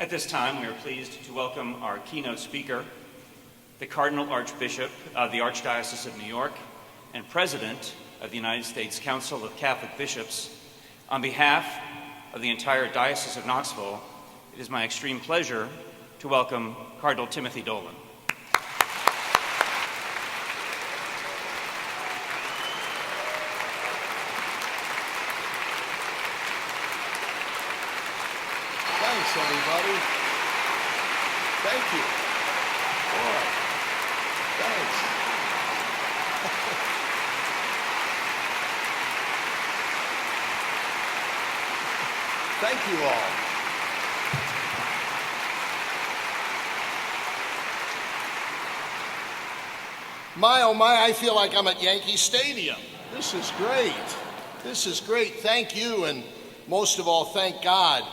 At this time, we are pleased to welcome our keynote speaker, the Cardinal Archbishop of the Archdiocese of New York and President of the United States Council of Catholic Bishops. On behalf of the entire Diocese of Knoxville, it is my extreme pleasure to welcome Cardinal Timothy Dolan. Thanks, everybody. Thank you. Boy, thanks. Thank you all. My, oh my, I feel like I'm at Yankee Stadium. This is great. This is great. Thank you, and most of all, thank God.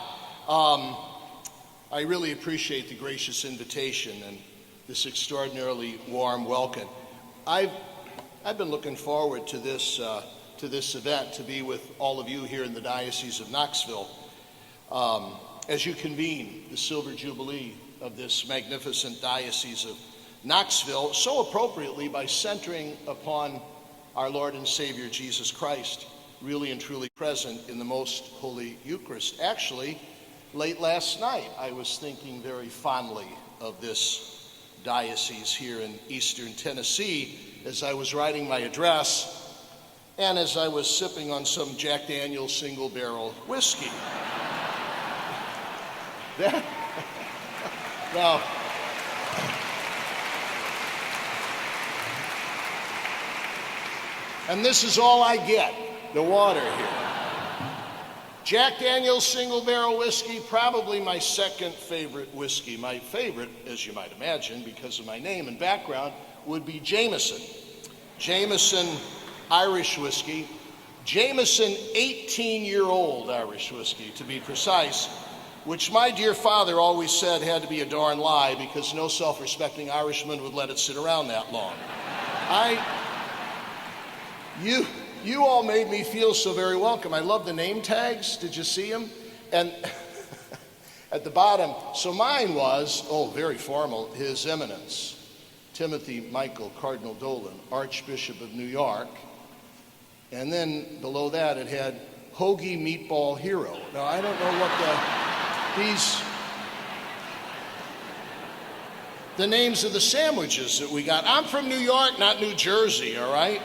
I really appreciate the gracious invitation and this extraordinarily warm welcome. I've been looking forward to this event, to be with all of you here in the Diocese of Knoxville as you convene the Silver Jubilee of this magnificent Diocese of Knoxville, so appropriately by centering upon our Lord and Savior Jesus Christ, really and truly present in the most holy Eucharist. Actually, late last night, I was thinking very fondly of this diocese here in eastern Tennessee as I was writing my address and as I was sipping on some Jack Daniel's single barrel whiskey. Now, and this is all I get, the water here. Jack Daniel's single barrel whiskey, probably my second favorite whiskey. My favorite, as you might imagine, because of my name and background, would be Jameson. Jameson Irish whiskey. Jameson 18-year-old Irish whiskey, to be precise, which my dear father always said had to be a darn lie because no self-respecting Irishman would let it sit around that long. You all made me feel so very welcome. I love the name tags. Did you see them? And at the bottom, so mine was, very formal, His Eminence, Timothy Michael Cardinal Dolan, Archbishop of New York. And then below that it had Hoagie Meatball Hero. Now, I don't know what the names of the sandwiches that we got. I'm from New York, not New Jersey, all right?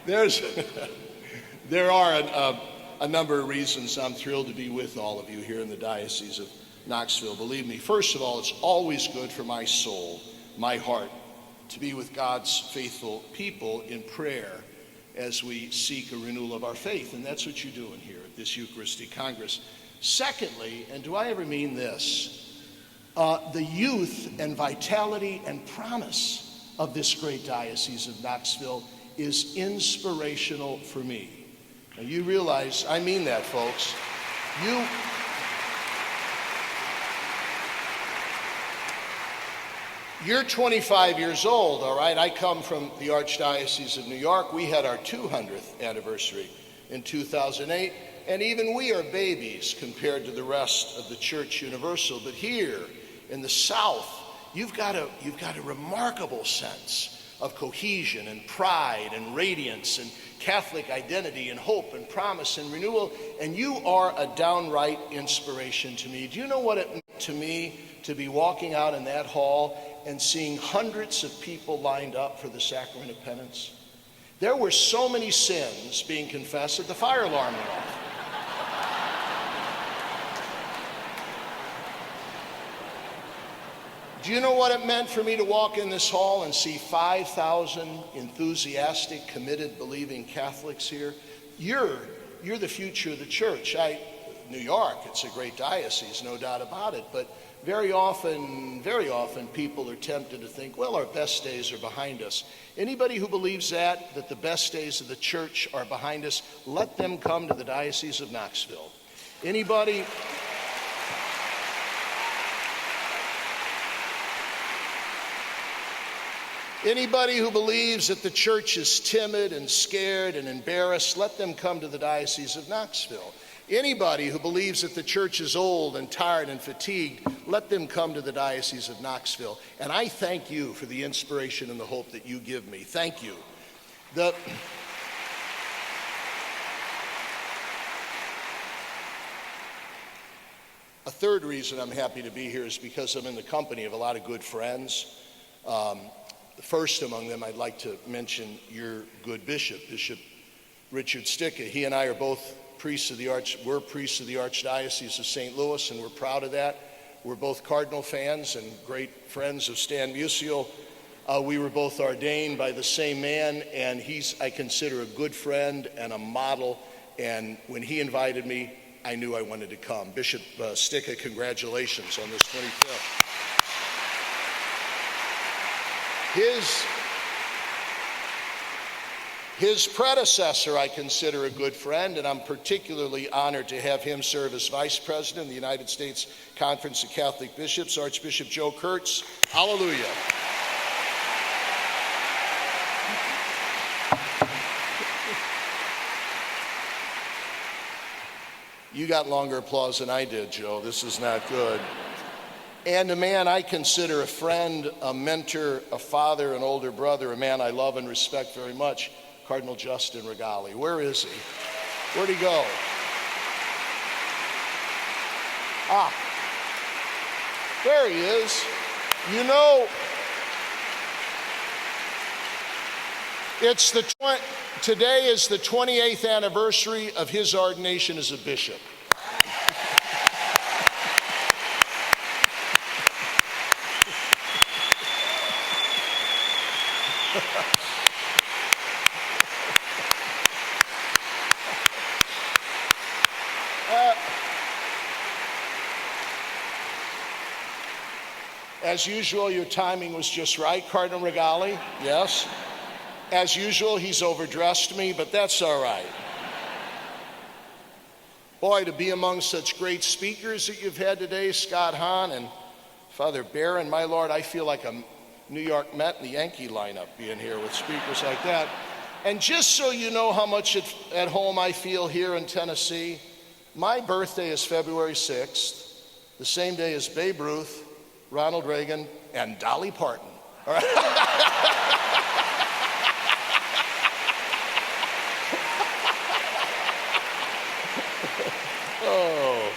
There are a number of reasons I'm thrilled to be with all of you here in the Diocese of Knoxville. Believe me, first of all, it's always good for my soul, my heart, to be with God's faithful people in prayer as we seek a renewal of our faith. And that's what you're doing here at this Eucharistic Congress. Secondly, and do I ever mean this, the youth and vitality and promise of this great Diocese of Knoxville is inspirational for me. Now you realize, I mean that, folks. You're 25 years old, all right? I come from the Archdiocese of New York. We had our 200th anniversary in 2008, and even we are babies compared to the rest of the Church Universal. But here in the South, you've got a remarkable sense of cohesion and pride and radiance and Catholic identity and hope and promise and renewal, and you are a downright inspiration to me. Do you know what it meant to me to be walking out in that hall and seeing hundreds of people lined up for the sacrament of penance? There were so many sins being confessed that the fire alarm went off. Do you know what it meant for me to walk in this hall and see 5,000 enthusiastic, committed, believing Catholics here? You're the future of the church. New York, it's a great diocese, no doubt about it, but very often people are tempted to think, well, our best days are behind us. Anybody who believes that the best days of the church are behind us, let them come to the Diocese of Knoxville. Anybody who believes that the church is timid and scared and embarrassed, let them come to the Diocese of Knoxville. Anybody who believes that the church is old and tired and fatigued, let them come to the Diocese of Knoxville. And I thank you for the inspiration and the hope that you give me. Thank you. A third reason I'm happy to be here is because I'm in the company of a lot of good friends. The first among them, I'd like to mention your good bishop, Bishop Richard Sticka. He and I are both priests of the Archdiocese of St. Louis, and we're proud of that. We're both Cardinal fans and great friends of Stan Musial. We were both ordained by the same man, and he's, I consider, a good friend and a model. And when he invited me, I knew I wanted to come. Bishop Sticka, congratulations on this 25th. His predecessor, I consider a good friend, and I'm particularly honored to have him serve as Vice President of the United States Conference of Catholic Bishops, Archbishop Joe Kurtz. Hallelujah. You got longer applause than I did, Joe. This is not good. And a man I consider a friend, a mentor, a father, an older brother, a man I love and respect very much, Cardinal Justin Regali. Where is he? Where'd he go? There he is. You know, today is the 28th anniversary of his ordination as a bishop. As usual, your timing was just right, Cardinal Regali. Yes. As usual, he's overdressed me, but that's all right. Boy, to be among such great speakers that you've had today, Scott Hahn and Father Barron, my Lord, I feel like a New York Met and the Yankee lineup being here with speakers like that. And just so you know how much at home I feel here in Tennessee, my birthday is February 6th, the same day as Babe Ruth, Ronald Reagan, and Dolly Parton. All right? Oh.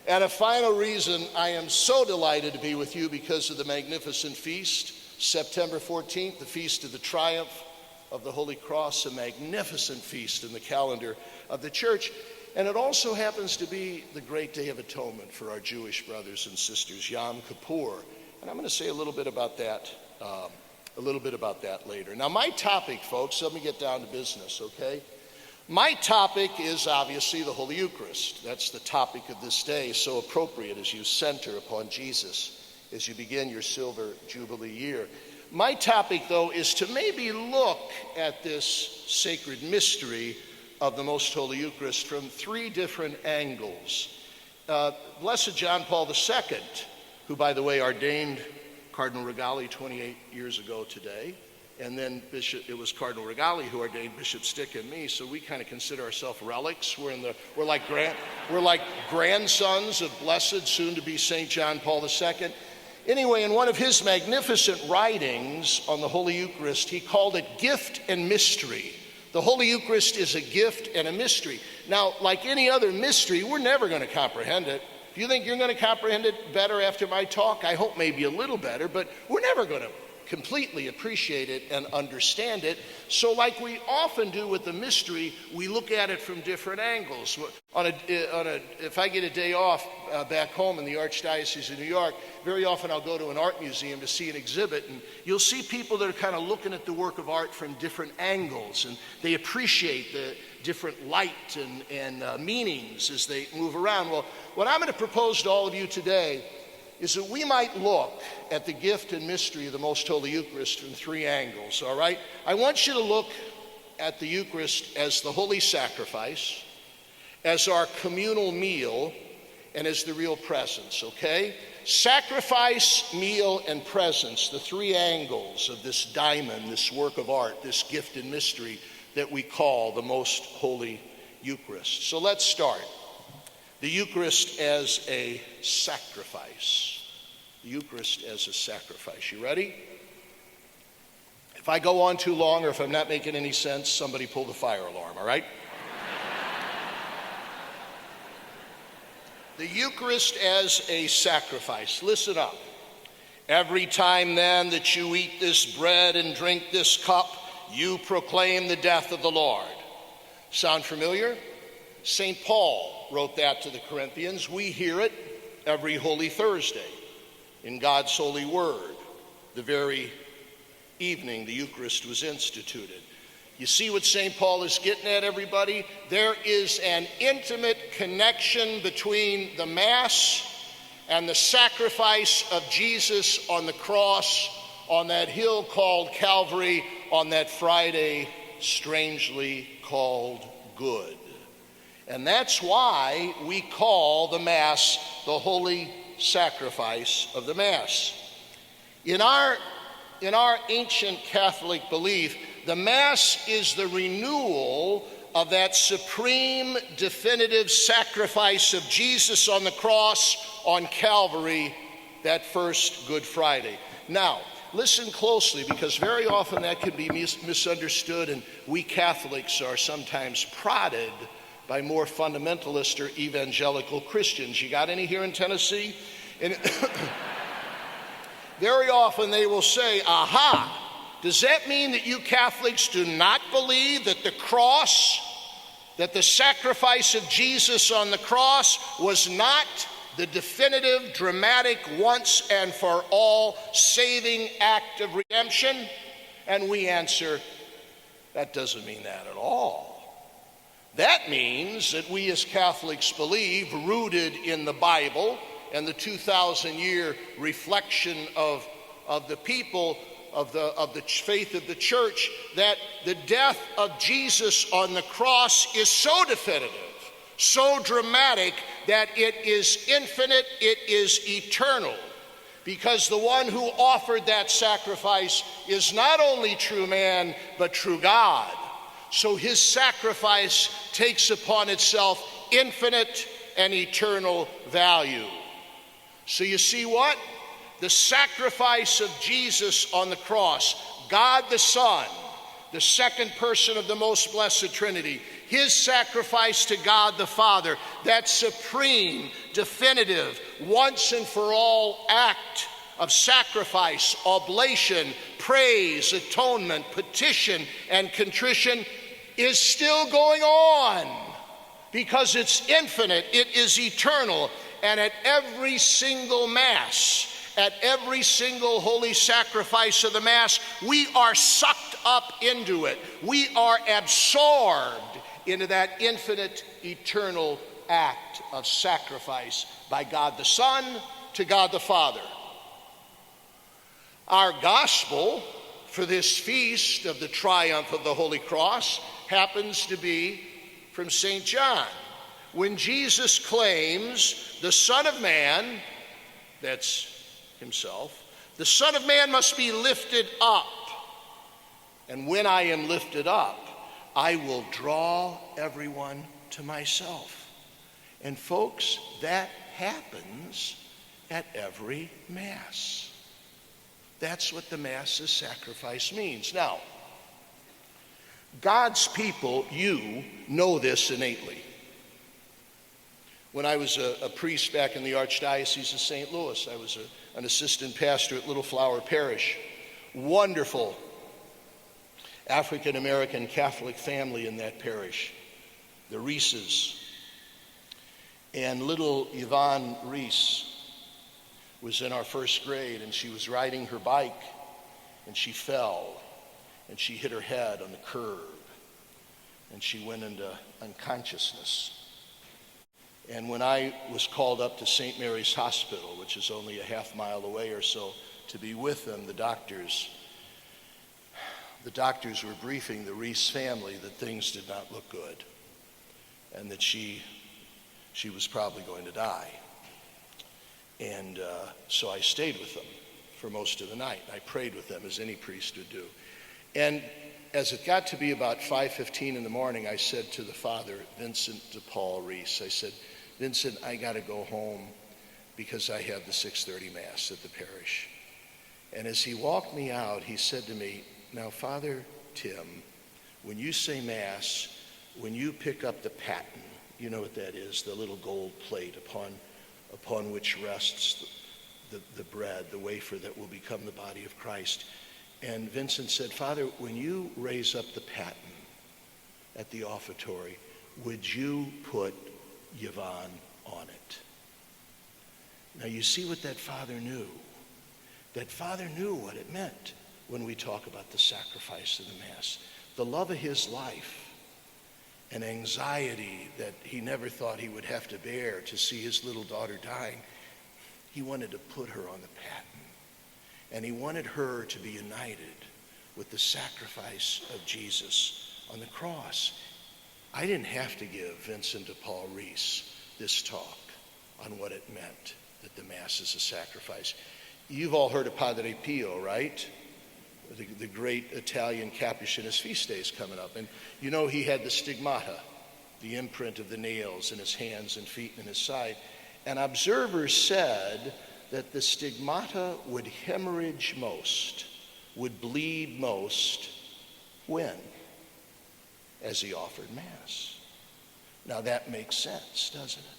And a final reason I am so delighted to be with you because of the magnificent feast, September 14th, the Feast of the Triumph of the Holy Cross, a magnificent feast in the calendar of the Church. And it also happens to be the great Day of Atonement for our Jewish brothers and sisters, Yom Kippur. And I'm going to say a little bit about that later. Now, my topic, folks, let me get down to business, okay? My topic is obviously the Holy Eucharist. That's the topic of this day, so appropriate as you center upon Jesus as you begin your Silver Jubilee year. My topic, though, is to maybe look at this sacred mystery of the Most Holy Eucharist from three different angles. Blessed John Paul II, who, by the way, ordained Cardinal Regali 28 years ago today, and then it was Cardinal Regali who ordained Bishop Sticka and me, so we kind of consider ourselves relics. We're like grandsons of blessed, soon-to-be St. John Paul II. Anyway, in one of his magnificent writings on the Holy Eucharist, he called it gift and mystery. The Holy Eucharist is a gift and a mystery. Now, like any other mystery, we're never going to comprehend it. If you think you're going to comprehend it better after my talk, I hope maybe a little better, but we're never going to completely appreciate it and understand it. So like we often do with the mystery, we look at it from different angles. If I get a day off back home in the Archdiocese of New York, very often I'll go to an art museum to see an exhibit, and you'll see people that are kind of looking at the work of art from different angles, and they appreciate the different light and meanings as they move around. Well, what I'm going to propose to all of you today is that we might look at the gift and mystery of the Most Holy Eucharist from three angles, all right? I want you to look at the Eucharist as the holy sacrifice, as our communal meal, and as the real presence, okay? Sacrifice, meal, and presence, the three angles of this diamond, this work of art, this gift and mystery that we call the Most Holy Eucharist. So let's start. The Eucharist as a sacrifice. The Eucharist as a sacrifice. You ready? If I go on too long or if I'm not making any sense, somebody pull the fire alarm, all right? The Eucharist as a sacrifice. Listen up. Every time then that you eat this bread and drink this cup, you proclaim the death of the Lord. Sound familiar? St. Paul wrote that to the Corinthians. We hear it every Holy Thursday in God's holy word, the very evening the Eucharist was instituted. You see what St. Paul is getting at, everybody? There is an intimate connection between the Mass and the sacrifice of Jesus on the cross on that hill called Calvary on that Friday strangely called Good. And that's why we call the Mass the holy sacrifice of the Mass. In our ancient Catholic belief, the Mass is the renewal of that supreme definitive sacrifice of Jesus on the cross on Calvary that first Good Friday. Now, listen closely, because very often that can be misunderstood, and we Catholics are sometimes prodded by more fundamentalist or evangelical Christians. You got any here in Tennessee? And very often they will say, aha, does that mean that you Catholics do not believe that the cross, that the sacrifice of Jesus on the cross was not the definitive, dramatic, once and for all saving act of redemption? And we answer, that doesn't mean that at all. That means that we as Catholics believe, rooted in the Bible and the 2,000-year reflection of the people, of the faith of the church, that the death of Jesus on the cross is so definitive, so dramatic, that it is infinite, it is eternal. Because the one who offered that sacrifice is not only true man, but true God. So his sacrifice takes upon itself infinite and eternal value. So you see what? The sacrifice of Jesus on the cross, God the Son, the second person of the most blessed Trinity, his sacrifice to God the Father, that supreme, definitive, once and for all act of sacrifice, oblation, praise, atonement, petition, and contrition is still going on, because it's infinite, it is eternal, and at every single Mass, at every single holy sacrifice of the Mass, we are sucked up into it. We are absorbed into that infinite, eternal act of sacrifice by God the Son to God the Father. Our gospel for this feast of the triumph of the Holy Cross happens to be from St. John, when Jesus claims the Son of Man, that's himself, the Son of Man must be lifted up, and when I am lifted up, I will draw everyone to myself. And folks, that happens at every Mass. That's what the Mass's sacrifice means. Now, God's people, you know this innately. When I was a priest back in the Archdiocese of St. Louis, I was an assistant pastor at Little Flower Parish. Wonderful African-American Catholic family in that parish, the Reeses. And little Yvonne Reese was in our first grade, and she was riding her bike, and she fell, and she hit her head on the curb, and she went into unconsciousness. And when I was called up to St. Mary's Hospital, which is only a half mile away or so, to be with them, the doctors were briefing the Reese family that things did not look good, and that she was probably going to die. And so I stayed with them for most of the night. I prayed with them, as any priest would do. And as it got to be about 5:15 in the morning, I said to the father, Vincent de Paul Reese, I said, Vincent, I got to go home because I have the 6:30 Mass at the parish. And as he walked me out, he said to me, now, Father Tim, when you say Mass, when you pick up the paten, you know what that is, the little gold plate upon which rests the bread, the wafer that will become the body of Christ. And Vincent said, Father, when you raise up the paten at the offertory, would you put Yvonne on it? Now you see what that father knew. That father knew what it meant when we talk about the sacrifice of the Mass. The love of his life, an anxiety that he never thought he would have to bear to see his little daughter dying. He wanted to put her on the paten. And he wanted her to be united with the sacrifice of Jesus on the cross. I didn't have to give Vincent de Paul Reese this talk on what it meant that the Mass is a sacrifice. You've all heard of Padre Pio, right? The great Italian Capuchinist feast day is coming up. And you know he had the stigmata, the imprint of the nails in his hands and feet and his side. And observers said that the stigmata would hemorrhage most, would bleed most, when? As he offered Mass. Now that makes sense, doesn't it?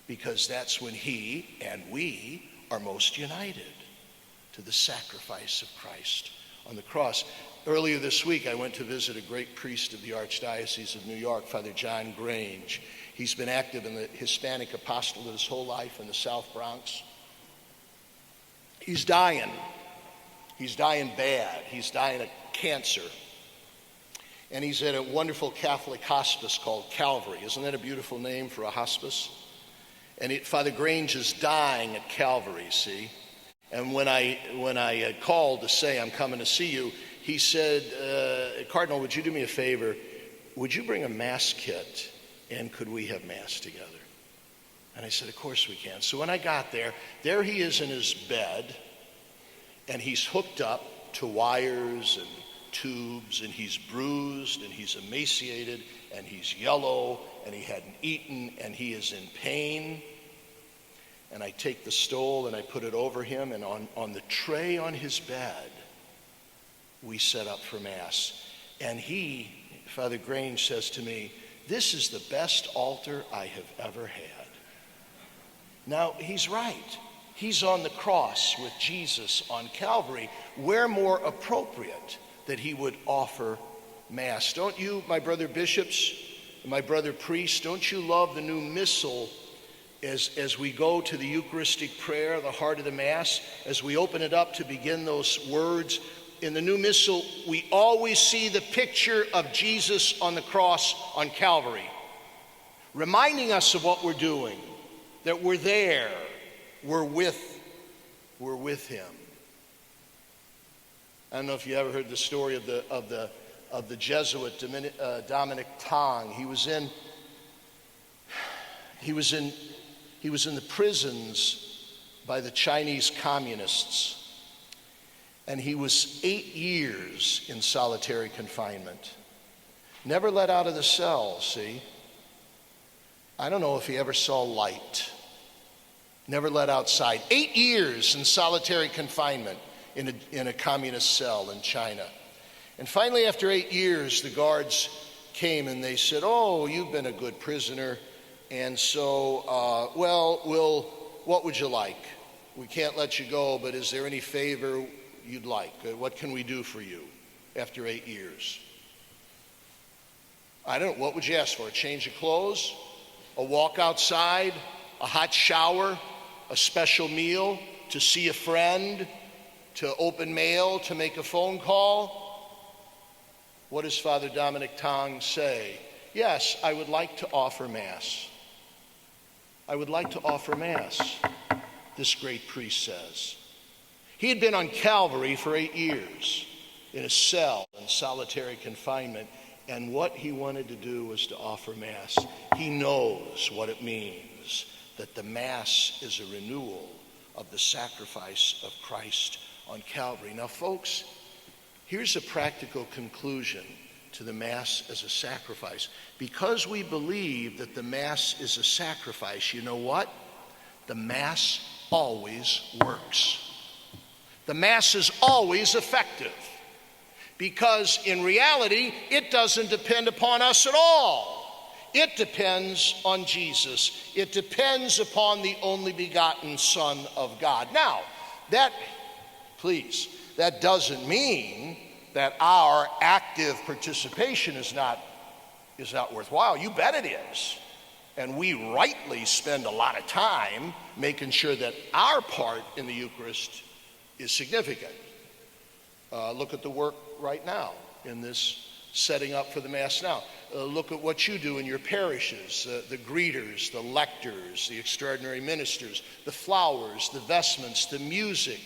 Because that's when he and we are most united to the sacrifice of Christ on the cross. Earlier this week, I went to visit a great priest of the Archdiocese of New York, Father John Grange. He's been active in the Hispanic apostolate his whole life in the South Bronx. He's dying. He's dying bad. He's dying of cancer. And he's at a wonderful Catholic hospice called Calvary. Isn't that a beautiful name for a hospice? And Father Grange is dying at Calvary, see? And when I called to say I'm coming to see you, he said, Cardinal, would you do me a favor? Would you bring a Mass kit and could we have Mass together? And I said, of course we can. So when I got there he is in his bed and he's hooked up to wires and tubes and he's bruised and he's emaciated and he's yellow and he hadn't eaten and he is in pain. And I take the stole and I put it over him, and on the tray on his bed, we set up for Mass. And Father Grange says to me, this is the best altar I have ever had. Now, he's right. He's on the cross with Jesus on Calvary. Where more appropriate that he would offer Mass? Don't you, my brother bishops, my brother priests, don't you love the new missal as we go to the Eucharistic prayer, the heart of the Mass, as we open it up to begin those words? In the new missal, we always see the picture of Jesus on the cross on Calvary, reminding us of what we're doing, that we're there, we're with him. I don't know if you ever heard the story of the Jesuit Dominic Tong. He was in the prisons by the Chinese communists, and he was 8 years in solitary confinement. Never let out of the cell, see? I don't know if he ever saw light. Never let outside. 8 years in solitary confinement in a communist cell in China. And finally, after 8 years, the guards came and they said, oh, you've been a good prisoner. And so, what would you like? We can't let you go, but is there any favor you'd like? What can we do for you after 8 years? I don't know. What would you ask for? A change of clothes? A walk outside? A hot shower? A special meal? To see a friend? To open mail? To make a phone call? What does Father Dominic Tong say? Yes, I would like to offer Mass. I would like to offer Mass, this great priest says. He had been on Calvary for 8 years in a cell in solitary confinement, and what he wanted to do was to offer Mass. He knows what it means that the Mass is a renewal of the sacrifice of Christ on Calvary. Now, folks, Here's a practical conclusion to the Mass as a sacrifice. Because we believe that the Mass is a sacrifice, you know what? The Mass always works. The Mass is always effective. Because in reality, it doesn't depend upon us at all. It depends on Jesus. It depends upon the only begotten Son of God. Now, that doesn't mean that our active participation is not worthwhile. You bet it is. And we rightly spend a lot of time making sure that our part in the Eucharist is significant. Look at the work right now in this setting up for the Mass now. Look at what you do in your parishes, the greeters, the lectors, the extraordinary ministers, the flowers, the vestments, the music,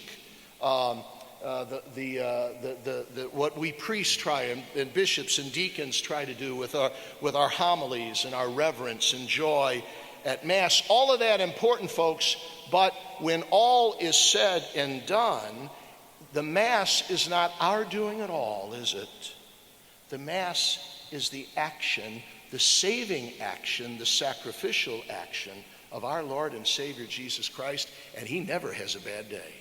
what we priests try and bishops and deacons try to do with our homilies and our reverence and joy at Mass. All of that important, folks, but when all is said and done, the Mass is not our doing at all, is it? The Mass is the action, the saving action, the sacrificial action of our Lord and Savior Jesus Christ, and he never has a bad day,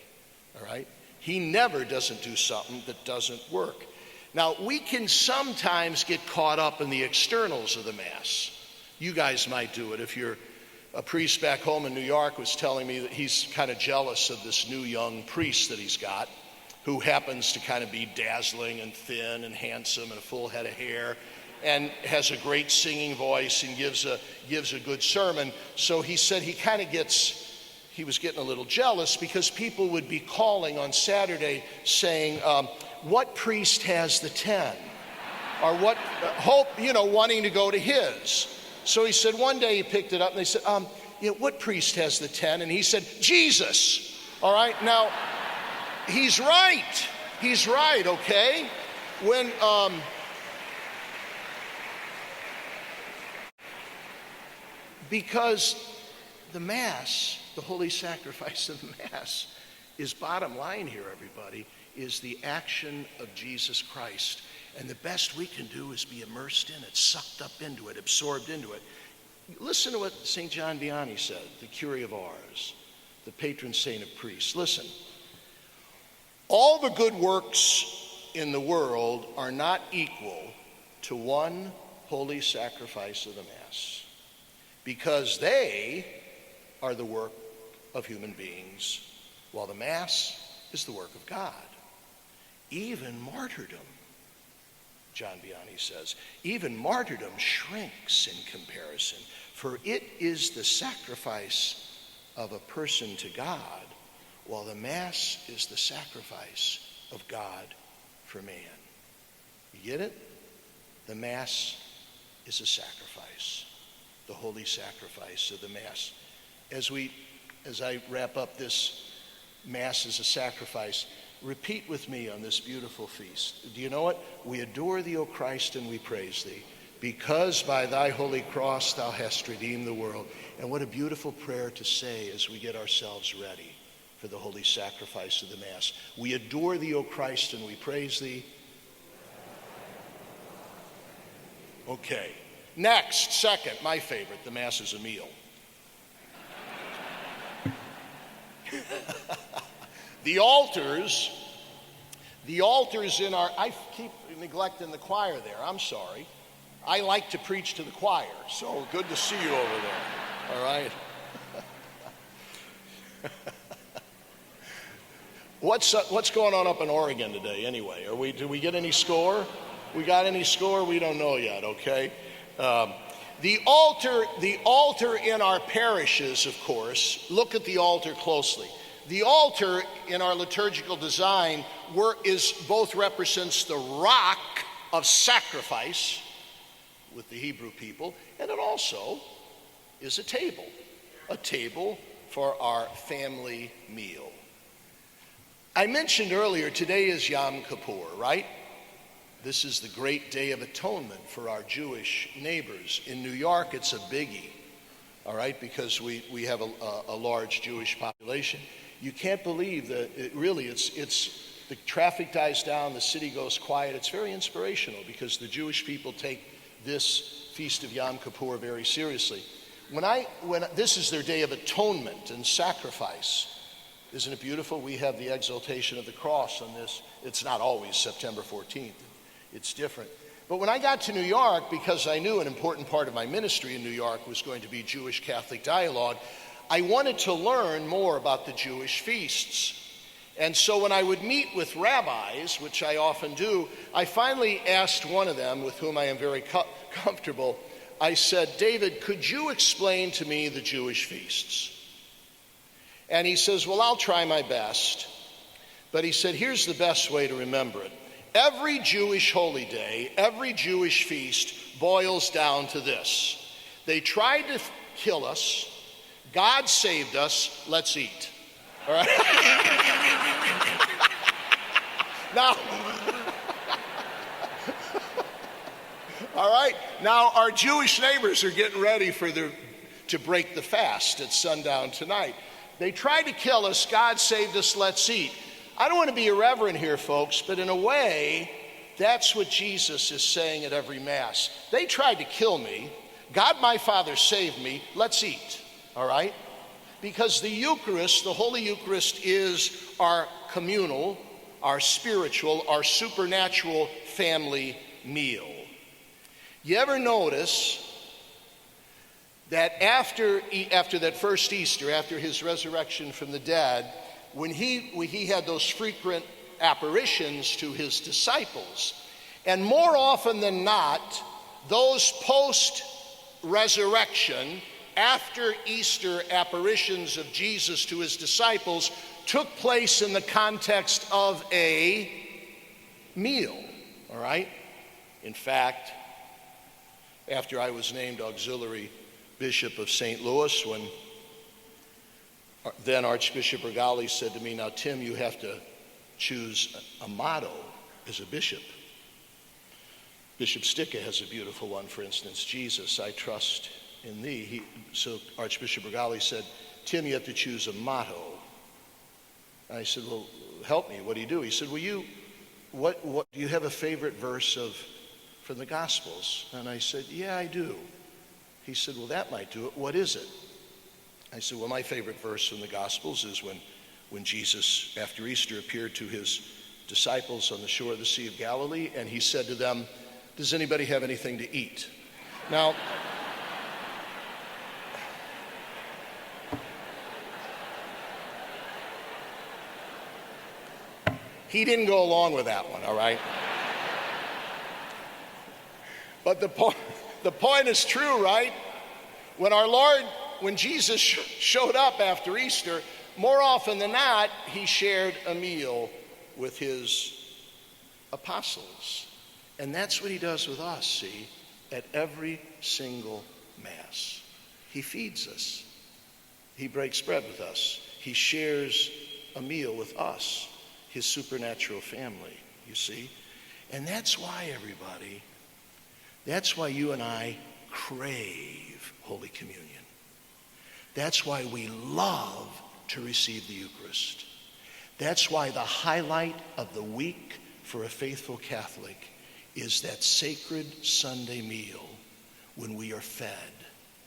all right? He never doesn't do something that doesn't work. Now, we can sometimes get caught up in the externals of the Mass. You guys might do it. If you're a priest back home in New York was telling me that he's kind of jealous of this new young priest that he's got, who happens to kind of be dazzling and thin and handsome and a full head of hair and has a great singing voice and gives a good sermon. So he said he was getting a little jealous because people would be calling on Saturday saying, what priest has the 10? Or what, wanting to go to his. So he said one day he picked it up and they said, what priest has the 10? And he said, Jesus. All right, now, he's right. He's right, okay? When, because the Mass, the holy sacrifice of the Mass, is bottom line here, everybody, is the action of Jesus Christ. And the best we can do is be immersed in it, sucked up into it, absorbed into it. Listen to what St. John Vianney said, the Curé of Ars, the patron saint of priests. Listen, all the good works in the world are not equal to one holy sacrifice of the Mass, because they are the work of human beings, while the Mass is the work of God. Even martyrdom, John Vianney says, even martyrdom shrinks in comparison, for it is the sacrifice of a person to God, while the Mass is the sacrifice of God for man. You get it? The Mass is a sacrifice, the holy sacrifice of the Mass. As I wrap up this Mass as a sacrifice, repeat with me on this beautiful feast. Do you know what? We adore thee, O Christ, and we praise thee, because by thy holy cross thou hast redeemed the world. And what a beautiful prayer to say as we get ourselves ready for the holy sacrifice of the Mass. We adore thee, O Christ, and we praise thee. Okay. Next, second, my favorite, the Mass is a meal. The altars in our, I keep neglecting the choir there, I'm sorry. I like to preach to the choir, so good to see you over there, all right? What's going on up in Oregon today anyway? Do we get any score? We got any score? We don't know yet, okay? The altar in our parishes, of course, look at the altar closely. The altar in our liturgical design both represents the rock of sacrifice with the Hebrew people, and it also is a table for our family meal. I mentioned earlier, today is Yom Kippur, right? This is the great day of atonement for our Jewish neighbors. In New York, it's a biggie, all right, because we have a large Jewish population. You can't believe that it's the traffic dies down, the city goes quiet. It's very inspirational because the Jewish people take this Feast of Yom Kippur very seriously. When this is their day of atonement and sacrifice. Isn't it beautiful? We have the exaltation of the cross on this. It's not always September 14th. It's different. But when I got to New York, because I knew an important part of my ministry in New York was going to be Jewish Catholic dialogue, I wanted to learn more about the Jewish feasts. And so when I would meet with rabbis, which I often do, I finally asked one of them, with whom I am very comfortable, I said, David, could you explain to me the Jewish feasts? And he says, well, I'll try my best. But he said, here's the best way to remember it. Every Jewish holy day, every Jewish feast boils down to this. They tried to kill us. God saved us. Let's eat. All right? Now, all right. Now, our Jewish neighbors are getting ready to break the fast at sundown tonight. They tried to kill us. God saved us. Let's eat. I don't want to be irreverent here, folks, but in a way, that's what Jesus is saying at every Mass. They tried to kill me. God, my Father, saved me. Let's eat. All right? Because the Eucharist, the Holy Eucharist, is our communal, our spiritual, our supernatural family meal. You ever notice that after that first Easter, after his resurrection from the dead, when he had those frequent apparitions to his disciples, and more often than not, those post-resurrection, after Easter apparitions of Jesus to his disciples took place in the context of a meal, all right? In fact, after I was named auxiliary Bishop of St. Louis, when then Archbishop Regali said to me, now, Tim, you have to choose a motto as a bishop. Bishop Sticca has a beautiful one, for instance, Jesus, I trust in thee. So Archbishop Regali said, Tim, you have to choose a motto. I said, well, help me, what do you do? He said, well, what do you have a favorite verse from the Gospels? And I said, yeah, I do. He said, well, that might do it. What is it? I said, well, my favorite verse from the Gospels is when Jesus, after Easter, appeared to his disciples on the shore of the Sea of Galilee, and he said to them, does anybody have anything to eat? Now, he didn't go along with that one, all right? But the point is true, right? When Jesus showed up after Easter, more often than not, he shared a meal with his apostles. And that's what he does with us, see, at every single Mass. He feeds us. He breaks bread with us. He shares a meal with us, his supernatural family, you see. And that's why, everybody, that's why you and I crave Holy Communion. That's why we love to receive the Eucharist. That's why the highlight of the week for a faithful Catholic is that sacred Sunday meal when we are fed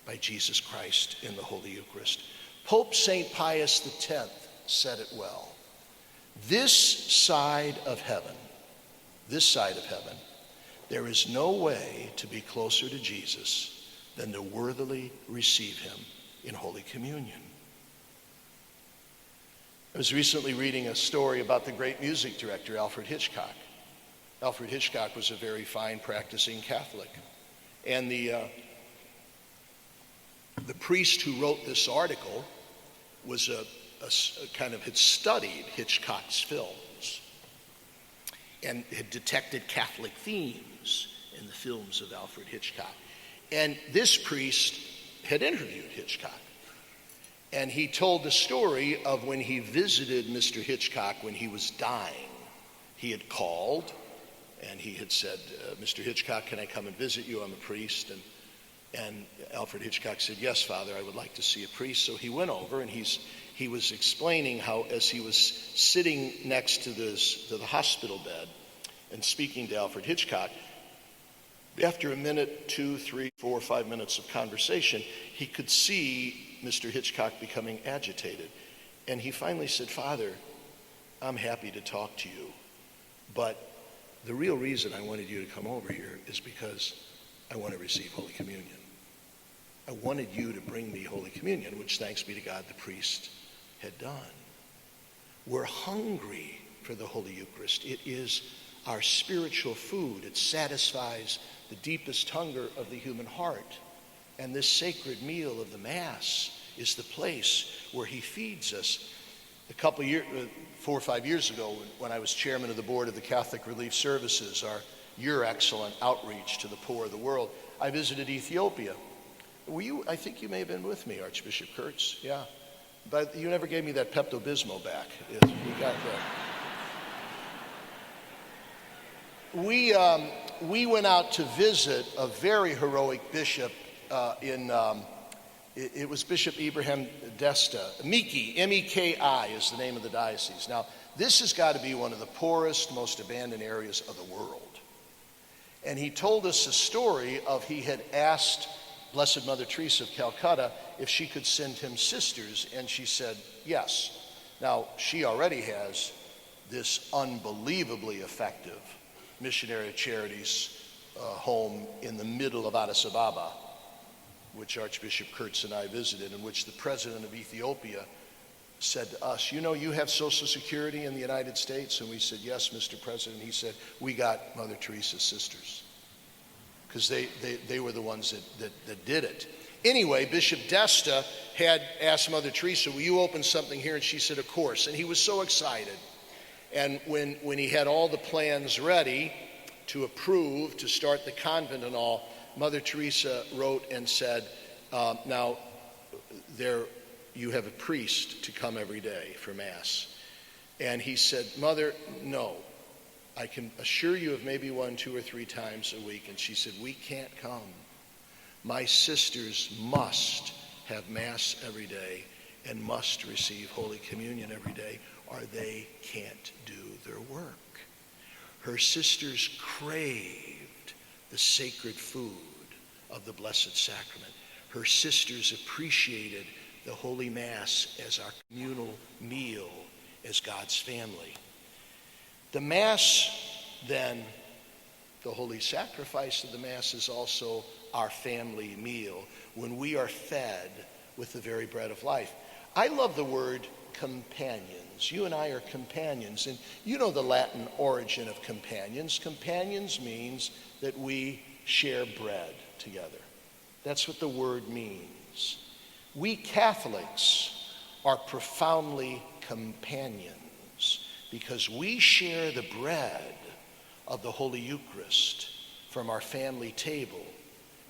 by Jesus Christ in the Holy Eucharist. Pope St. Pius X said it well. This side of heaven, there is no way to be closer to Jesus than to worthily receive him in Holy Communion. I was recently reading a story about the great music director, Alfred Hitchcock. Alfred Hitchcock was a very fine practicing Catholic. And the priest who wrote this article was had studied Hitchcock's films and had detected Catholic themes in the films of Alfred Hitchcock. And this priest had interviewed Hitchcock. And he told the story of when he visited Mr. Hitchcock when he was dying. He had called and he had said, Mr. Hitchcock, can I come and visit you? I'm a priest. And Alfred Hitchcock said, yes, Father, I would like to see a priest. So he went over and he he was explaining how, as he was sitting next to the hospital bed and speaking to Alfred Hitchcock, after a minute, 2, 3, 4, 5 minutes of conversation, he could see Mr. Hitchcock becoming agitated. And he finally said, "Father, I'm happy to talk to you, but the real reason I wanted you to come over here is because I want to receive Holy Communion. I wanted you to bring me Holy Communion," which, thanks be to God, the priest had done. We're hungry for the Holy Eucharist. It is our spiritual food. It satisfies the deepest hunger of the human heart. And this sacred meal of the Mass is the place where he feeds us. A couple of years, 4 or 5 years ago, when I was chairman of the board of the Catholic Relief Services, your excellent outreach to the poor of the world, I visited Ethiopia. I think you may have been with me, Archbishop Kurtz. Yeah. But you never gave me that Pepto-Bismol back. Yes, we got that. We went out to visit a very heroic bishop it was Bishop Ibrahim Desta. Miki, M-E-K-I is the name of the diocese. Now, this has got to be one of the poorest, most abandoned areas of the world. And he told us a story of he had asked Blessed Mother Teresa of Calcutta if she could send him sisters, and she said yes. Now, she already has this unbelievably effective missionary of charities home in the middle of Addis Ababa, which Archbishop Kurtz and I visited, in which the president of Ethiopia said to us, "You know, you have Social Security in the United States?" And we said, "Yes, Mr. President." He said, "We got Mother Teresa's sisters," because they were the ones that did it. Anyway, Bishop Desta had asked Mother Teresa, "Will you open something here?" And she said, "Of course." And he was so excited. And when he had all the plans ready to approve, to start the convent and all, Mother Teresa wrote and said, "Now, you have a priest to come every day for Mass." And he said, "Mother, no. I can assure you of maybe 1, 2, or 3 times a week." And she said, "We can't come. My sisters must have Mass every day and must receive Holy Communion every day, or they can't do their work." Her sisters craved the sacred food of the Blessed Sacrament. Her sisters appreciated the Holy Mass as our communal meal as God's family. The Mass, then, the holy sacrifice of the Mass, is also our family meal when we are fed with the very bread of life. I love the word companions. You and I are companions, and you know the Latin origin of companions. Companions means that we share bread together. That's what the word means. We Catholics are profoundly companions because we share the bread of the Holy Eucharist from our family table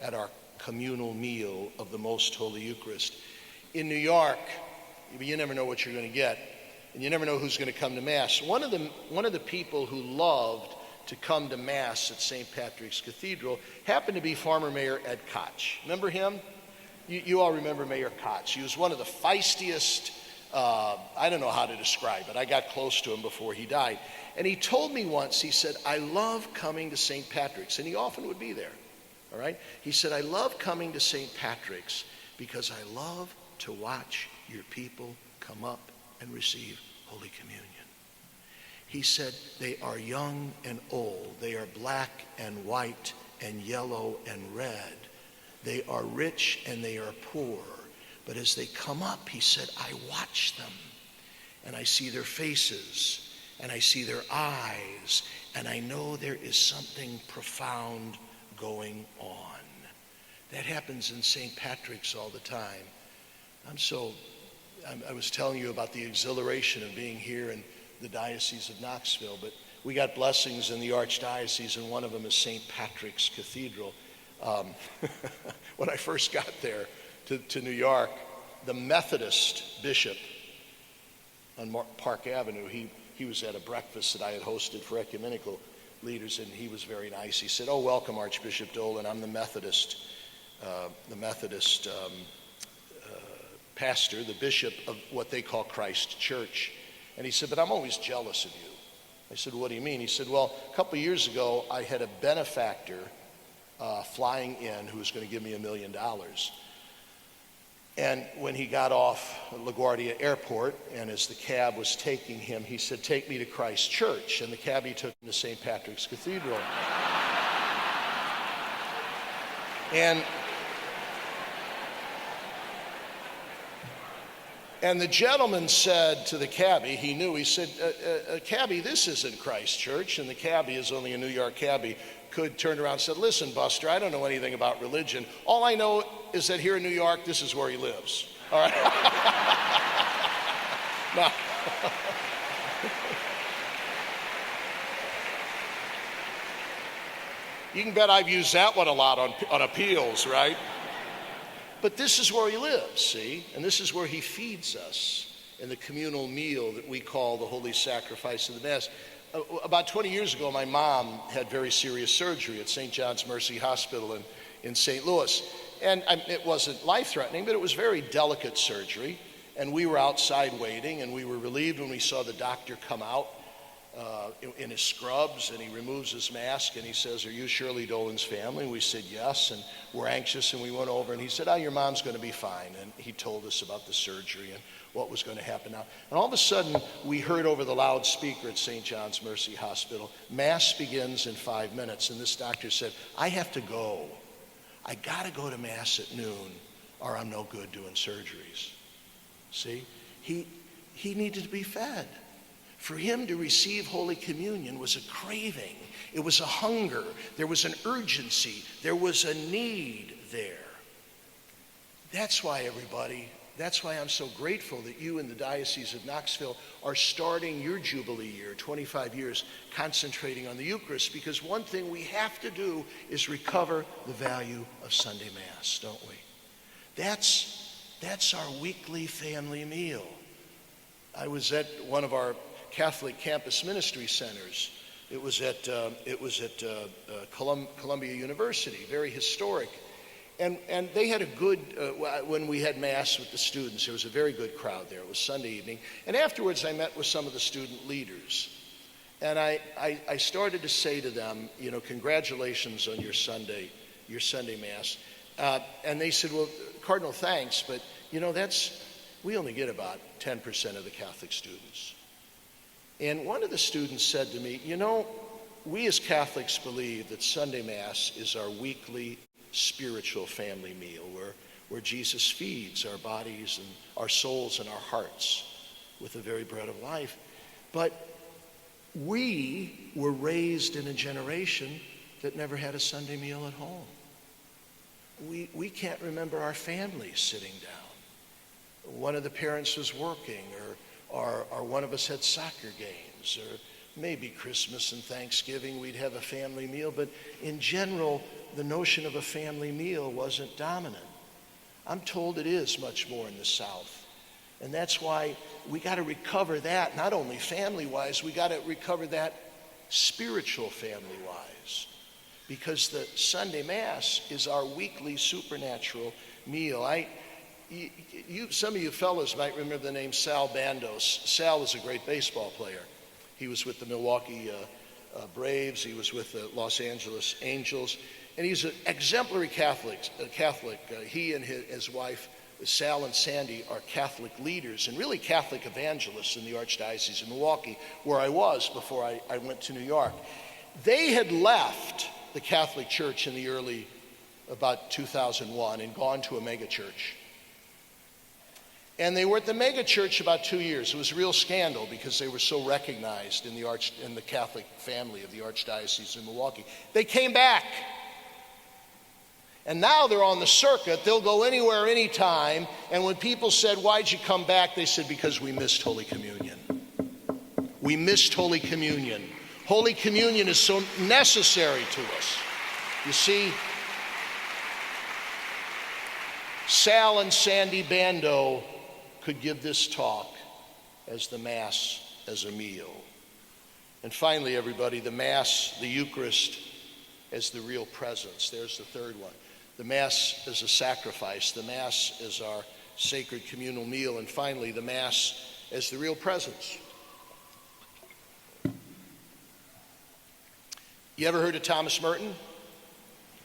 at our communal meal of the Most Holy Eucharist. In New York, you never know what you're going to get, and you never know who's going to come to Mass. One of the people who loved to come to Mass at St. Patrick's Cathedral happened to be former Mayor Ed Koch. Remember him? You all remember Mayor Koch. He was one of the feistiest, I don't know how to describe it. I got close to him before he died. And he told me once, he said, "I love coming to St. Patrick's." And he often would be there, all right? He said, "I love coming to St. Patrick's because I love to watch your people come up and receive Holy Communion." He said, "They are young and old. They are black and white and yellow and red. They are rich and they are poor. But as they come up," he said, "I watch them and I see their faces and I see their eyes and I know there is something profound going on." That happens in St. Patrick's all the time. I was telling you about the exhilaration of being here in the Diocese of Knoxville, but we got blessings in the Archdiocese, and one of them is St. Patrick's Cathedral. When I first got there to New York, the Methodist bishop on Park Avenue, he was at a breakfast that I had hosted for ecumenical leaders, and he was very nice. He said, "Oh, welcome, Archbishop Dolan. I'm the Methodist pastor, the bishop of what they call Christ Church. And he said, but I'm always jealous of you. I said, what do you mean? He said, well, a couple of years ago, I had a benefactor flying in who was going to give me $1 million. And when he got off LaGuardia Airport, and as the cab was taking him, he said, take me to Christ Church. And the cabbie took him to St. Patrick's Cathedral. And the gentleman said to the cabbie, he knew, he said, cabbie, this isn't Christ Church. And the cabbie is only a New York cabbie, could turn around and said, listen, Buster, I don't know anything about religion. All I know is that here in New York, this is where he lives. All right? Now, you can bet I've used that one a lot on appeals, right? But this is where he lives, see? And this is where he feeds us in the communal meal that we call the Holy Sacrifice of the Mass. About 20 years ago, my mom had very serious surgery at St. John's Mercy Hospital in St. Louis. And it wasn't life-threatening, but it was very delicate surgery. And we were outside waiting, and we were relieved when we saw the doctor come out in his scrubs, and he removes his mask, and he says, are you Shirley Dolan's family? And we said, yes, and we're anxious, and we went over, and he said, your mom's going to be fine. And he told us about the surgery and what was going to happen now. And all of a sudden, we heard over the loudspeaker at St. John's Mercy Hospital, Mass begins in 5 minutes, and this doctor said, I have to go. I got to go to Mass at noon, or I'm no good doing surgeries. See, he needed to be fed. For him to receive Holy Communion was a craving. It was a hunger. There was an urgency. There was a need there. That's why, everybody, that's why I'm so grateful that you in the Diocese of Knoxville are starting your Jubilee year, 25 years, concentrating on the Eucharist, because one thing we have to do is recover the value of Sunday Mass, don't we? That's our weekly family meal. I was at one of our Catholic campus ministry centers. It was at Columbia University, very historic. And they had a good, when we had Mass with the students, there was a very good crowd there. It was Sunday evening. And afterwards, I met with some of the student leaders. And I started to say to them, congratulations on your Sunday Mass. And they said, well, Cardinal, thanks, but, we only get about 10% of the Catholic students. And one of the students said to me, we as Catholics believe that Sunday Mass is our weekly spiritual family meal where Jesus feeds our bodies and our souls and our hearts with the very bread of life. But we were raised in a generation that never had a Sunday meal at home. We can't remember our families sitting down. One of the parents was working, or one of us had soccer games, or maybe Christmas and Thanksgiving we'd have a family meal, but in general, the notion of a family meal wasn't dominant. I'm told it is much more in the South. And that's why we got to recover that, not only family-wise, we got to recover that spiritual family-wise. Because the Sunday Mass is our weekly supernatural meal. Some of you fellas might remember the name Sal Bandos. Sal was a great baseball player. He was with the Milwaukee Braves. He was with the Los Angeles Angels. And he's an exemplary Catholic. He and his wife, Sal and Sandy, are Catholic leaders and really Catholic evangelists in the Archdiocese of Milwaukee, where I was before I went to New York. They had left the Catholic Church in the early, about 2001, and gone to a megachurch. And they were at the megachurch about 2 years. It was a real scandal because they were so recognized in the Catholic family of the Archdiocese of Milwaukee. They came back. And now they're on the circuit. They'll go anywhere, anytime. And when people said, why'd you come back? They said, because we missed Holy Communion. We missed Holy Communion. Holy Communion is so necessary to us. You see, Sal and Sandy Bando could give this talk as the Mass as a meal. And finally, everybody, the Mass, the Eucharist as the real presence. There's the third one. The Mass as a sacrifice. The Mass as our sacred communal meal, and finally the Mass as the real presence. You ever heard of Thomas Merton?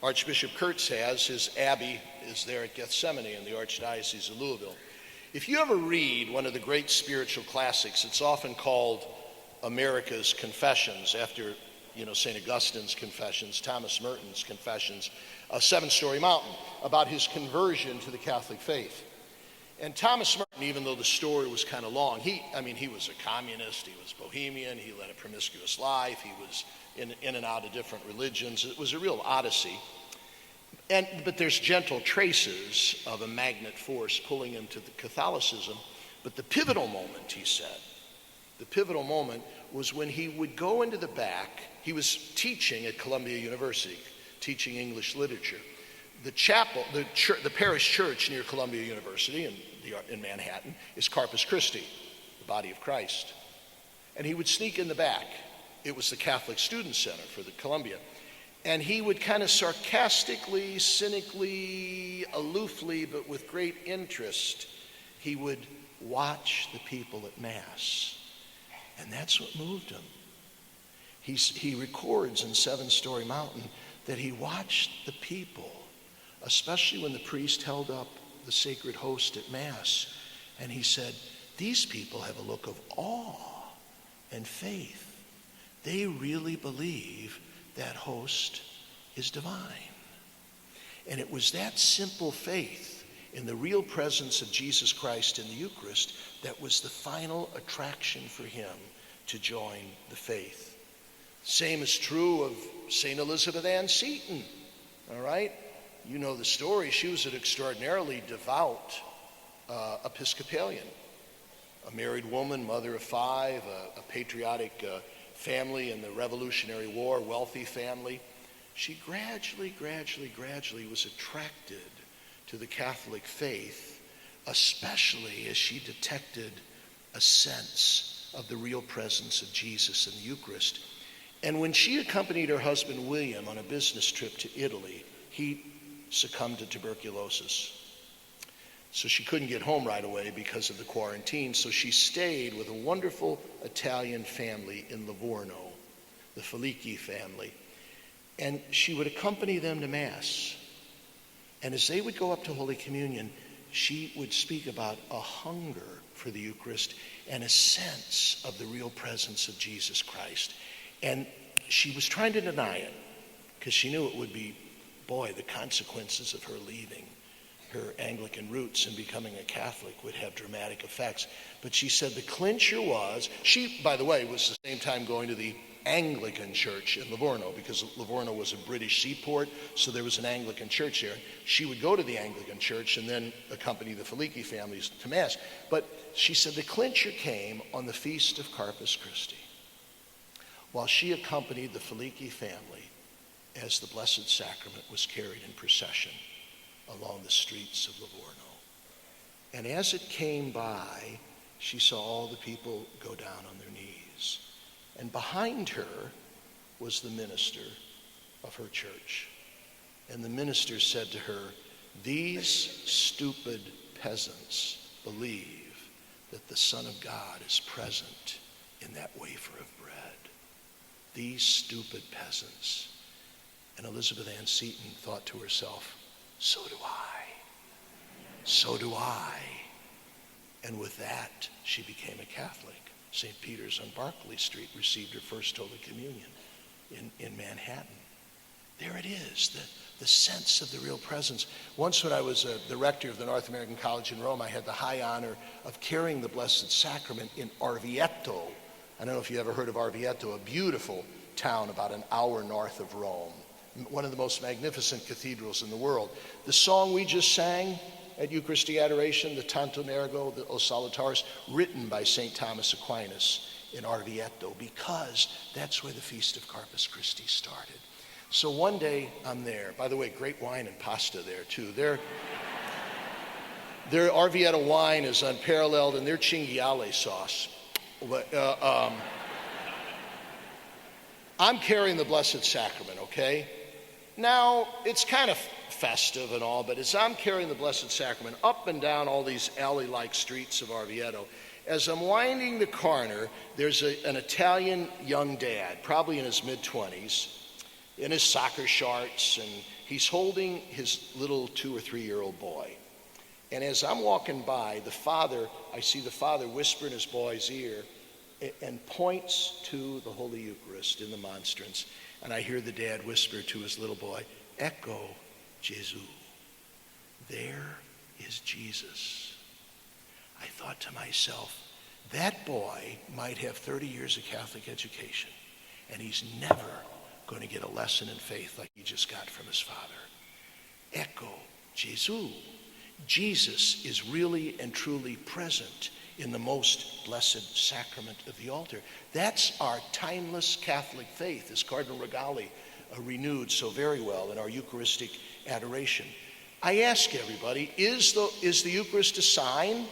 Archbishop Kurtz has. His abbey is there at Gethsemane in the Archdiocese of Louisville. If you ever read one of the great spiritual classics, it's often called America's Confessions, after St. Augustine's Confessions, Thomas Merton's Confessions, A Seven-Story Mountain, about his conversion to the Catholic faith. And Thomas Merton, even though the story was kind of long, he was a communist, he was bohemian, he led a promiscuous life, he was in and out of different religions. It was a real odyssey. But there's gentle traces of a magnet force pulling him to the Catholicism. But the pivotal moment, he said, was when he would go into the back. He was teaching at Columbia University, teaching English literature. The chapel, the parish church near Columbia University in Manhattan is Corpus Christi, the body of Christ. And he would sneak in the back. It was the Catholic Student Center for the Columbia. And he would kind of sarcastically, cynically, aloofly, but with great interest, he would watch the people at Mass. And that's what moved him. He records in Seven-Story Mountain that he watched the people, especially when the priest held up the sacred host at Mass, and he said, these people have a look of awe and faith. They really believe that host is divine. And it was that simple faith in the real presence of Jesus Christ in the Eucharist that was the final attraction for him to join the faith. Same is true of St. Elizabeth Ann Seton, all right? You know the story. She was an extraordinarily devout Episcopalian, a married woman, mother of five, a patriotic family in the Revolutionary War, wealthy family. She gradually was attracted to the Catholic faith, especially as she detected a sense of the real presence of Jesus in the Eucharist. And when she accompanied her husband William on a business trip to Italy, he succumbed to tuberculosis. So she couldn't get home right away because of the quarantine, so she stayed with a wonderful Italian family in Livorno, the Felici family. And she would accompany them to Mass. And as they would go up to Holy Communion, she would speak about a hunger for the Eucharist and a sense of the real presence of Jesus Christ. And she was trying to deny it because she knew it would be, the consequences of her leaving her Anglican roots and becoming a Catholic would have dramatic effects. But she said the clincher was, she, by the way, was the same time going to the Anglican church in Livorno, because Livorno was a British seaport, so there was an Anglican church there. She would go to the Anglican church and then accompany the Felici families to Mass. But she said the clincher came on the feast of Corpus Christi, while she accompanied the Felici family as the Blessed Sacrament was carried in procession along the streets of Livorno. And as it came by, she saw all the people go down on their knees. And behind her was the minister of her church. And the minister said to her, "These stupid peasants believe that the Son of God is present in that wafer of bread. These stupid peasants." And Elizabeth Ann Seton thought to herself, so do I. So do I. And with that, she became a Catholic. St. Peter's on Barclay Street received her first Holy Communion in Manhattan. There it is, the sense of the real presence. Once when I was the rector of the North American College in Rome, I had the high honor of carrying the Blessed Sacrament in Orvieto. I don't know if you ever heard of Orvieto, a beautiful town about an hour north of Rome. One of the most magnificent cathedrals in the world. The song we just sang at Eucharistic Adoration, the Tantum Ergo, the O Salutaris, written by St. Thomas Aquinas in Orvieto, because that's where the Feast of Corpus Christi started. So one day I'm there. By the way, great wine and pasta there too. Their Orvieto wine is unparalleled, and their cinghiale sauce. I'm carrying the Blessed Sacrament, okay? Now, it's kind of festive and all, but as I'm carrying the Blessed Sacrament up and down all these alley-like streets of Orvieto, as I'm winding the corner, there's an Italian young dad, probably in his mid-20s, in his soccer shorts, and he's holding his little 2 or 3-year-old boy. And as I'm walking by, I see the father whisper in his boy's ear and points to the Holy Eucharist in the monstrance. And I hear the dad whisper to his little boy, "Ecco Gesù." There is Jesus. I thought to myself, that boy might have 30 years of Catholic education, and he's never going to get a lesson in faith like he just got from his father. Ecco Gesù. Jesus is really and truly present in the most blessed sacrament of the altar. That's our timeless Catholic faith, as Cardinal Regali renewed so very well in our Eucharistic adoration. I ask everybody, is the Eucharist a sign?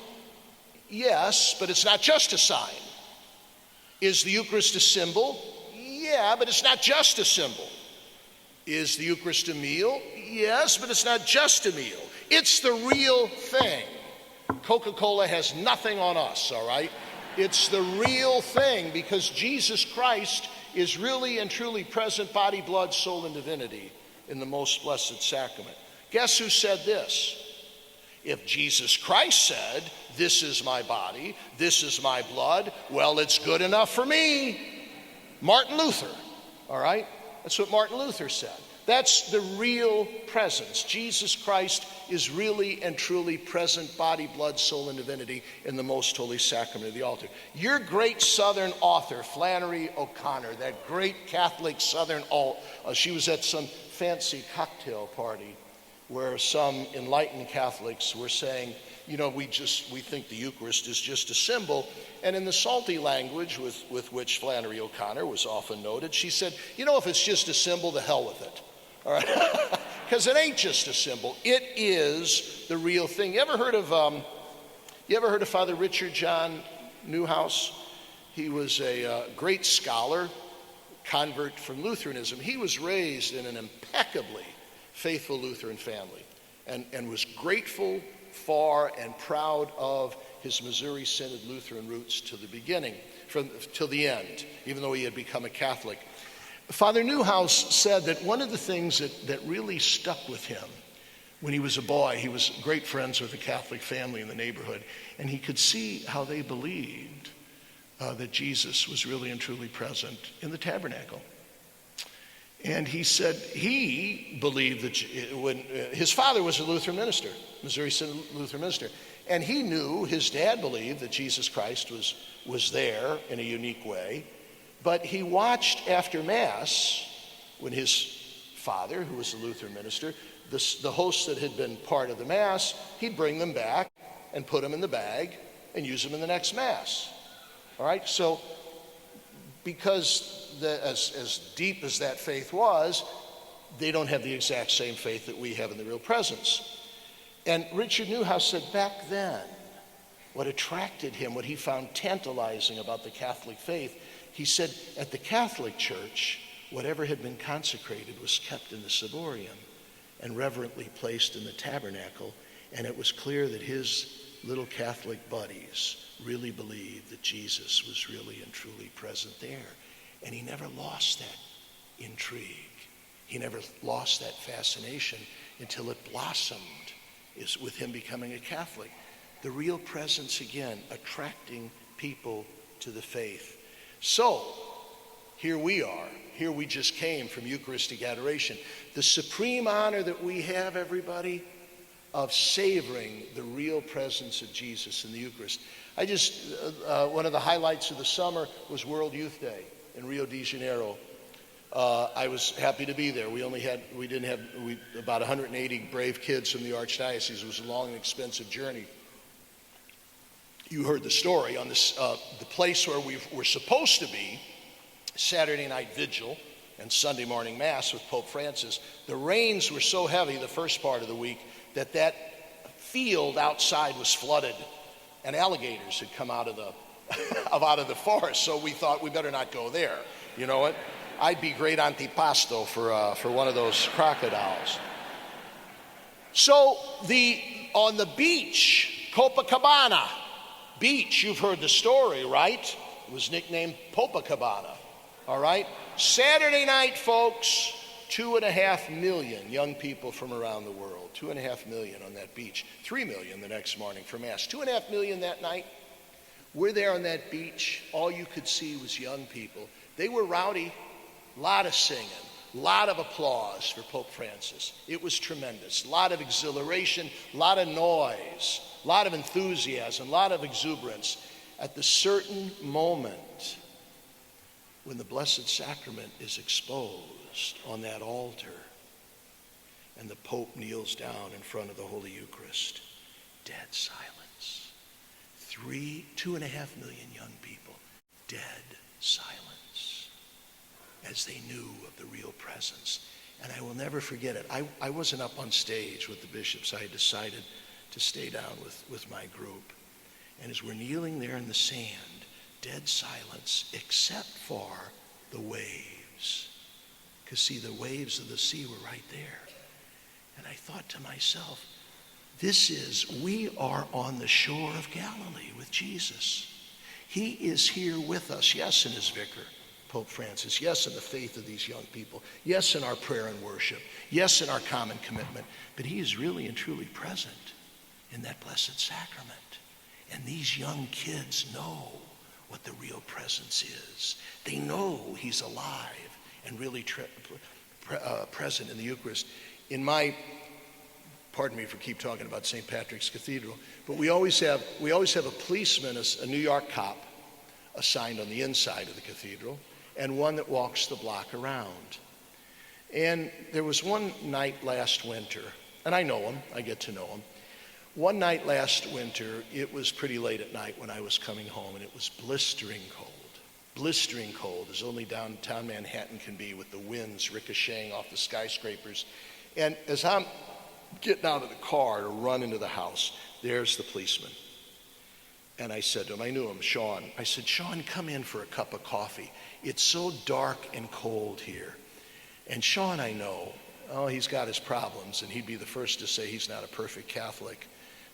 Yes, but it's not just a sign. Is the Eucharist a symbol? Yeah, but it's not just a symbol. Is the Eucharist a meal? Yes, but it's not just a meal. It's the real thing. Coca-Cola has nothing on us, all right? It's the real thing, because Jesus Christ is really and truly present, body, blood, soul, and divinity in the most blessed sacrament. Guess who said this? If Jesus Christ said, "This is my body, this is my blood," well, it's good enough for me. Martin Luther, all right? That's what Martin Luther said. That's the real presence. Jesus Christ is really and truly present, body, blood, soul, and divinity in the most holy sacrament of the altar. Your great Southern author, Flannery O'Connor, that great Catholic Southern she was at some fancy cocktail party where some enlightened Catholics were saying, we think the Eucharist is just a symbol. And in the salty language with which Flannery O'Connor was often noted, she said, if it's just a symbol, the hell with it. All right? Because it ain't just a symbol. It is the real thing. You ever heard of Father Richard John Newhouse? He was a great scholar, convert from Lutheranism. He was raised in an impeccably faithful Lutheran family and was grateful for and proud of his Missouri Synod Lutheran roots to the beginning, till the end, even though he had become a Catholic. Father Newhouse said that one of the things that really stuck with him when he was a boy, he was great friends with a Catholic family in the neighborhood, and he could see how they believed that Jesus was really and truly present in the tabernacle. And he said he believed that when his father was a Lutheran minister, Missouri Synod Lutheran minister, and he knew his dad believed that Jesus Christ was there in a unique way. But he watched after Mass when his father, who was a Lutheran minister, the hosts that had been part of the Mass, he'd bring them back and put them in the bag and use them in the next Mass. All right? So because as deep as that faith was, they don't have the exact same faith that we have in the real presence. And Richard Newhouse said back then, what attracted him, what he found tantalizing about the Catholic faith, he said, at the Catholic Church, whatever had been consecrated was kept in the ciborium and reverently placed in the tabernacle, and it was clear that his little Catholic buddies really believed that Jesus was really and truly present there. And he never lost that intrigue. He never lost that fascination until it blossomed with him becoming a Catholic. The real presence, again, attracting people to the faith. So, here we are. Here we just came from Eucharistic adoration. The supreme honor that we have, everybody, of savoring the real presence of Jesus in the Eucharist. One of the highlights of the summer was World Youth Day in Rio de Janeiro. I was happy to be there. We didn't have about 180 brave kids from the Archdiocese. It was a long and expensive journey. You heard the story on this, the place where we were supposed to be, Saturday night vigil and Sunday morning Mass with Pope Francis. The rains were so heavy the first part of the week that field outside was flooded, and alligators had come out of the forest. So we thought we better not go there. You know what? I'd be great antipasto for one of those crocodiles. So on the beach, Copacabana beach, you've heard the story, right? It was nicknamed Copacabana, all right? Saturday night, folks, 2.5 million young people from around the world, 2.5 million on that beach, 3 million the next morning for Mass, 2.5 million that night. We're there on that beach. All you could see was young people. They were rowdy, a lot of singing, a lot of applause for Pope Francis. It was tremendous. A lot of exhilaration, a lot of noise, a lot of enthusiasm, a lot of exuberance. At the certain moment when the Blessed Sacrament is exposed on that altar and the Pope kneels down in front of the Holy Eucharist, dead silence. 2.5 million young people, dead silence, as they knew of the real presence. And I will never forget it. I wasn't up on stage with the bishops. I had decided to stay down with my group. And as we're kneeling there in the sand, dead silence, except for the waves. Because see, the waves of the sea were right there. And I thought to myself, we are on the shore of Galilee with Jesus. He is here with us, yes, in his vicar, Pope Francis, yes, in the faith of these young people, yes, in our prayer and worship, yes, in our common commitment, but he is really and truly present in that Blessed Sacrament. And these young kids know what the real presence is. They know he's alive and really present in the Eucharist. Pardon me for keep talking about St. Patrick's Cathedral, but we always have a policeman, a New York cop, assigned on the inside of the cathedral, and one that walks the block around. And there was one night last winter, and I know him, I get to know him. One night last winter, it was pretty late at night when I was coming home, and it was blistering cold. Blistering cold, as only downtown Manhattan can be, with the winds ricocheting off the skyscrapers. And as I'm getting out of the car to run into the house, there's the policeman. And I said to him, I knew him, Sean. I said, Sean, come in for a cup of coffee. It's so dark and cold here. And Sean, I know, he's got his problems, and he'd be the first to say he's not a perfect Catholic,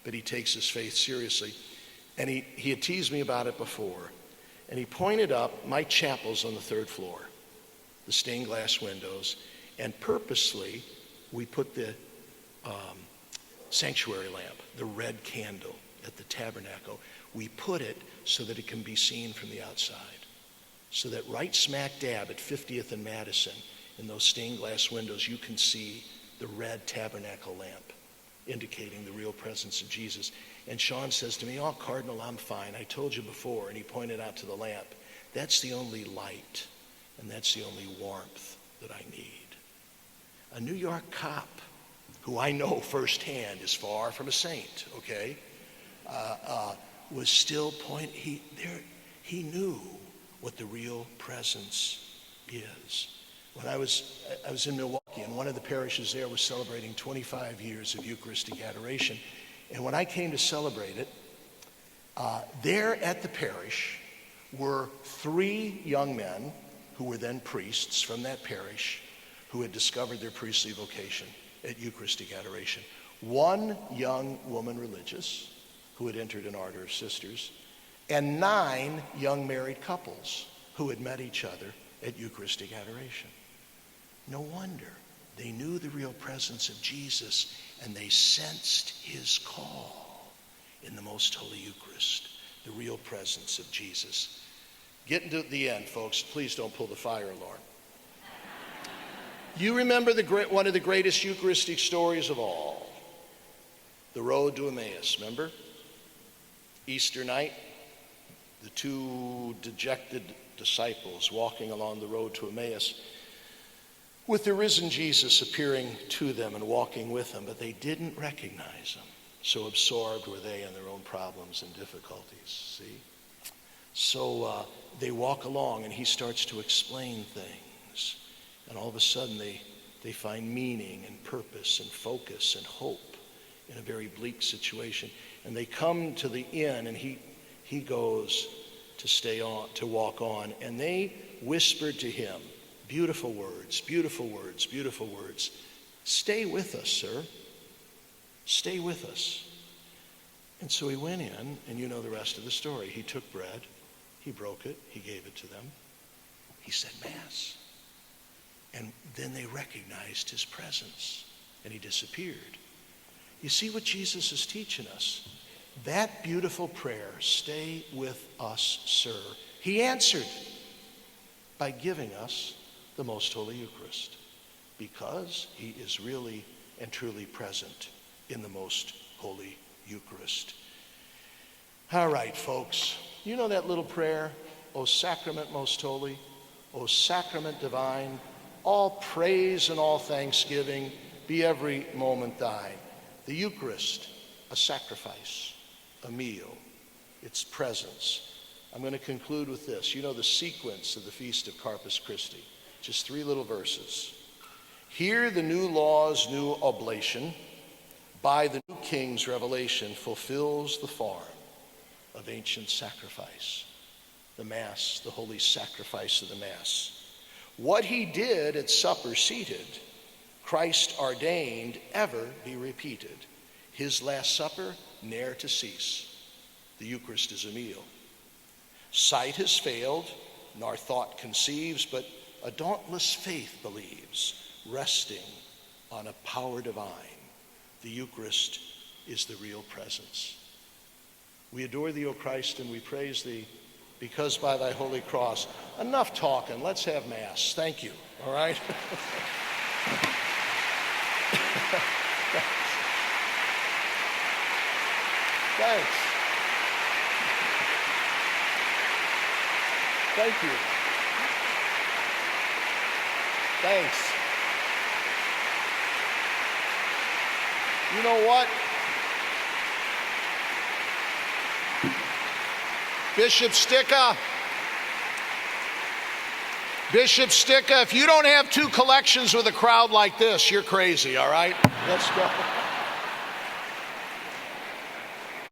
but he takes his faith seriously. And he had teased me about it before. And he pointed up, my chapel's on the 3rd floor, the stained glass windows, and purposely we put the sanctuary lamp, the red candle at the tabernacle, we put it so that it can be seen from the outside. So that right smack dab at 50th and Madison, in those stained glass windows, you can see the red tabernacle lamp, indicating the real presence of Jesus. And Sean says to me, Cardinal, I'm fine. I told you before. And he pointed out to the lamp. That's the only light, and that's the only warmth that I need. A New York cop, who I know firsthand is far from a saint, okay, was still he knew what the real presence is. When I was in Milwaukee, and one of the parishes there was celebrating 25 years of Eucharistic adoration. And when I came to celebrate it, there at the parish were 3 young men who were then priests from that parish who had discovered their priestly vocation at Eucharistic adoration. 1 young woman religious who had entered an order of sisters, and 9 young married couples who had met each other at Eucharistic adoration. No wonder. They knew the real presence of Jesus, and they sensed his call in the most holy Eucharist, the real presence of Jesus. Getting to the end, folks, please don't pull the fire alarm. You remember one of the greatest Eucharistic stories of all, the road to Emmaus, remember? Easter night, the 2 dejected disciples walking along the road to Emmaus with the risen Jesus appearing to them and walking with them, but they didn't recognize him. So absorbed were they in their own problems and difficulties, see? So they walk along, and he starts to explain things. And all of a sudden they find meaning and purpose and focus and hope in a very bleak situation. And they come to the inn, and he goes to walk on, and they whispered to him, beautiful words, beautiful words, beautiful words. Stay with us, sir. Stay with us. And so he went in, and you know the rest of the story. He took bread, he broke it, he gave it to them. He said Mass. And then they recognized his presence, and he disappeared. You see what Jesus is teaching us? That beautiful prayer, stay with us, sir, he answered by giving us the Most Holy Eucharist, because he is really and truly present in the Most Holy Eucharist. All right, folks, you know that little prayer, O Sacrament Most Holy, O Sacrament Divine, all praise and all thanksgiving be every moment thine. The Eucharist, a sacrifice, a meal, its presence. I'm going to conclude with this. You know the sequence of the Feast of Corpus Christi. Just 3 little verses. Here the new law's new oblation, by the new king's revelation, fulfills the form of ancient sacrifice. The Mass, the holy sacrifice of the Mass. What he did at supper seated, Christ ordained ever be repeated. His last supper ne'er to cease. The Eucharist is a meal. Sight has failed, nor thought conceives, but a dauntless faith believes, resting on a power divine. The Eucharist is the real presence. We adore thee, O Christ, and we praise thee, because by thy holy cross. Enough talking, let's have Mass. Thank you, all right? Thanks. Thank you. Thanks. You know what? Bishop Sticka, if you don't have 2 collections with a crowd like this, you're crazy, all right? Let's go.